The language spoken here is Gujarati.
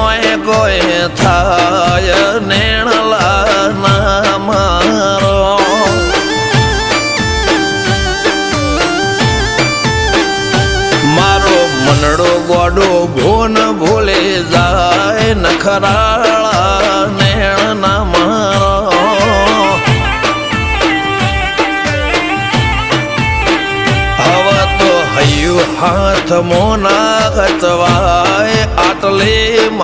નોય ગોય થાય નેણલા ના મારો મારો મનડો ગોડો ભોન ભૂલે જાય નખરાળા નેણ ના મારો હવે તો હૈયું હાથ મોના ગચવાય આટલે